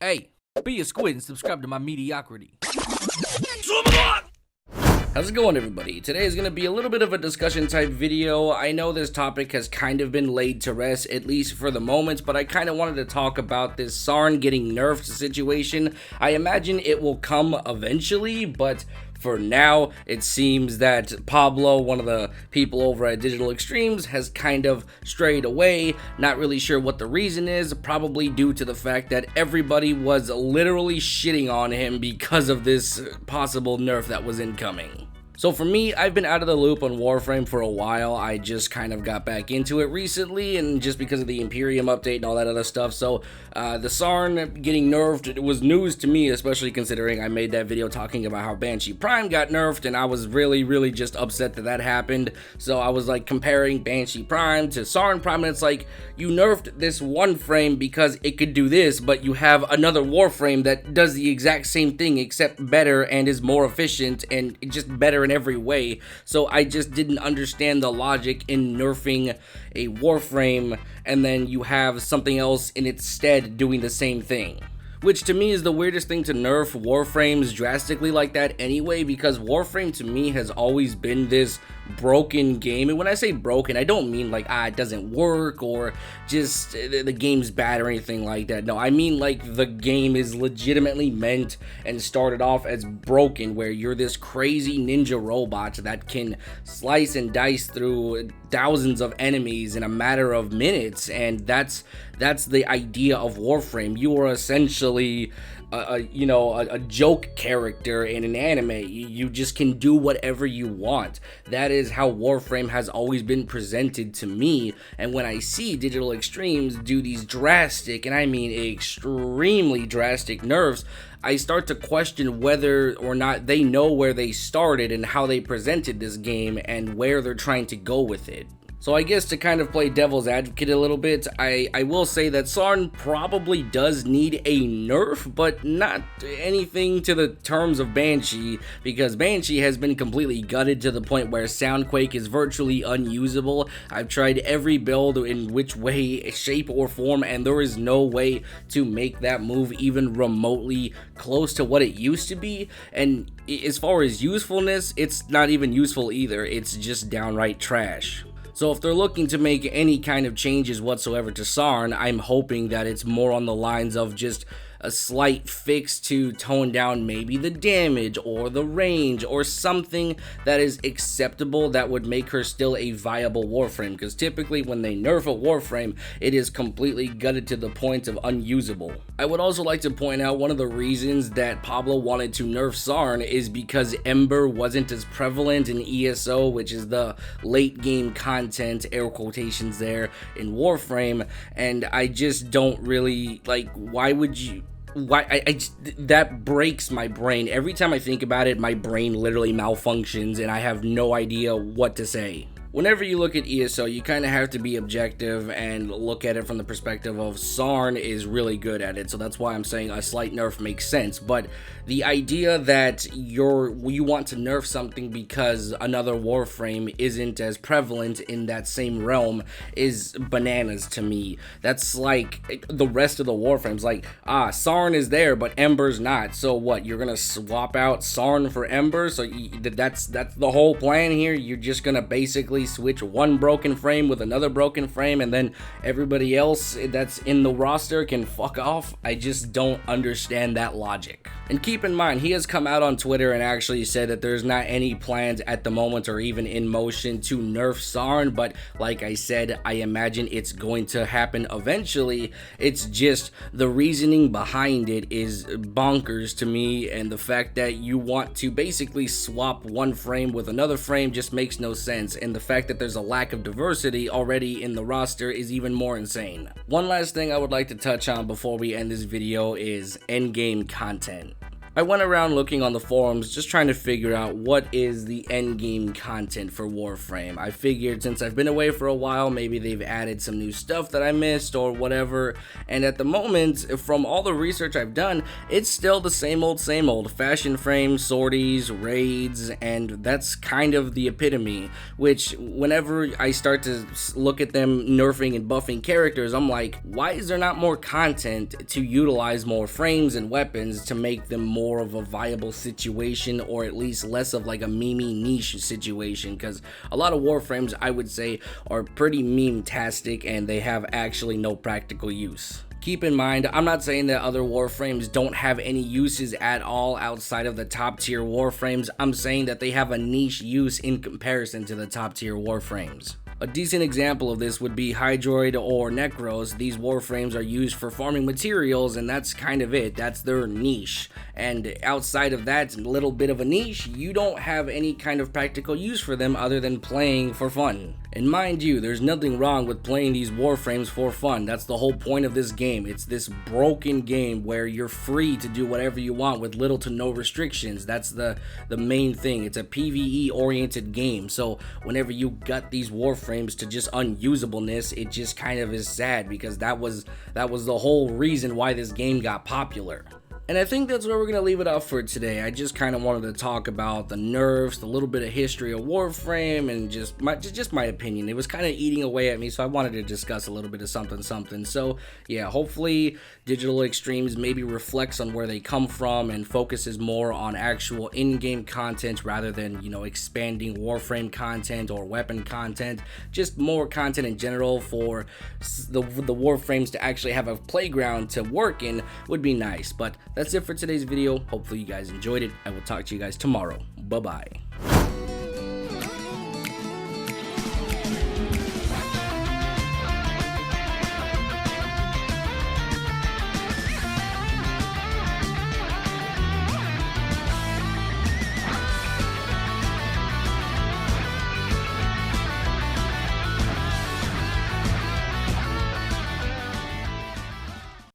Hey, be a squid and subscribe to my mediocrity. How's it going, everybody? Today is going to be a little bit of a discussion type video. I know this topic has kind of been laid to rest, at least for the moment, but I kind of wanted to talk about this Saryn getting nerfed situation. I imagine it will come eventually, but for now, it seems that Pablo, one of the people over at Digital Extremes, has kind of strayed away. Not really sure what the reason is, probably due to the fact that everybody was literally shitting on him because of this possible nerf that was incoming. So for me, I've been out of the loop on Warframe for a while. I just kind of got back into it recently, and just because of the Imperium update and all that other stuff. So the Saryn getting nerfed, it was news to me, especially considering I made that video talking about how Banshee Prime got nerfed, and I was really just upset that that happened. So I was like comparing Banshee Prime to Saryn Prime, and it's like, you nerfed this one frame because it could do this, but you have another Warframe that does the exact same thing except better and is more efficient and just better in every way. So I just didn't understand the logic in nerfing a Warframe and then you have something else in its stead doing the same thing. Which to me is the weirdest thing to nerf Warframes drastically like that anyway, because Warframe to me has always been this broken game. And when I say broken, I don't mean like, it doesn't work or just the game's bad or anything like that. No, I mean like the game is legitimately meant and started off as broken, where you're this crazy ninja robot that can slice and dice through thousands of enemies in a matter of minutes, and that's the idea of Warframe. You are essentially a joke character in an anime. You just can do whatever you want. That is how Warframe has always been presented to me, and when I see Digital Extremes do these drastic, and I mean extremely drastic nerfs, I start to question whether or not they know where they started and how they presented this game and where they're trying to go with it. So I guess to kind of play devil's advocate a little bit, I will say that Saryn probably does need a nerf, but not anything to the terms of Banshee, because Banshee has been completely gutted to the point where Soundquake is virtually unusable. I've tried every build in which way, shape, or form, and there is no way to make that move even remotely close to what it used to be. And as far as usefulness, it's not even useful either. It's just downright trash. So if they're looking to make any kind of changes whatsoever to Saryn, I'm hoping that it's more on the lines of just a slight fix to tone down maybe the damage or the range or something that is acceptable that would make her still a viable Warframe, because typically when they nerf a Warframe, it is completely gutted to the point of unusable. I would also like to point out one of the reasons that Pablo wanted to nerf Saryn is because Ember wasn't as prevalent in ESO, which is the late game content, air quotations there, in Warframe, and I just don't really, like, why would you... that breaks my brain. Every time I think about it, my brain literally malfunctions and I have no idea what to say. Whenever you look at ESO, you kind of have to be objective and look at it from the perspective of Saryn is really good at it, so that's why I'm saying a slight nerf makes sense. But the idea that you want to nerf something because another Warframe isn't as prevalent in that same realm is bananas to me. That's like the rest of the Warframes, like, Saryn is there, but Ember's not. So what, you're gonna swap out Saryn for Ember? So that's the whole plan here? You're just gonna basically switch one broken frame with another broken frame, and then everybody else that's in the roster can fuck off? I just don't understand that logic. And keep in mind, he has come out on Twitter and actually said that there's not any plans at the moment or even in motion to nerf Saryn, but like I said, I imagine it's going to happen eventually. It's just the reasoning behind it is bonkers to me, and the fact that you want to basically swap one frame with another frame just makes no sense, and the fact that there's a lack of diversity already in the roster is even more insane. One last thing I would like to touch on before we end this video is endgame content. I went around looking on the forums just trying to figure out what is the end game content for Warframe. I figured since I've been away for a while, maybe they've added some new stuff that I missed or whatever, and at the moment, from all the research I've done, it's still the same old fashion frames, sorties, raids, and that's kind of the epitome, which whenever I start to look at them nerfing and buffing characters, I'm like, why is there not more content to utilize more frames and weapons to make them more of a viable situation, or at least less of like a meme niche situation? Because a lot of Warframes, I would say, are pretty meme-tastic and they have actually no practical use. Keep in mind, I'm not saying that other Warframes don't have any uses at all outside of the top tier Warframes. I'm saying that they have a niche use in comparison to the top tier Warframes. A decent example of this would be Hydroid or Necros. These Warframes are used for farming materials, and that's kind of it. That's their niche. And outside of that little bit of a niche, you don't have any kind of practical use for them other than playing for fun. And mind you, there's nothing wrong with playing these Warframes for fun. That's the whole point of this game. It's this broken game where you're free to do whatever you want with little to no restrictions. That's the main thing. It's a PvE oriented game. So whenever you gut these Warframes to just unusableness, it just kind of is sad, because that was the whole reason why this game got popular. And I think that's where we're going to leave it off for today. I just kind of wanted to talk about the nerfs, a little bit of history of Warframe, and just my opinion. It was kind of eating away at me, so I wanted to discuss a little bit of something. So yeah, hopefully Digital Extremes maybe reflects on where they come from and focuses more on actual in-game content rather than, you know, expanding Warframe content or weapon content. Just more content in general for the Warframes to actually have a playground to work in would be nice. But that's it for today's video. Hopefully you guys enjoyed it. I will talk to you guys tomorrow. Bye-bye.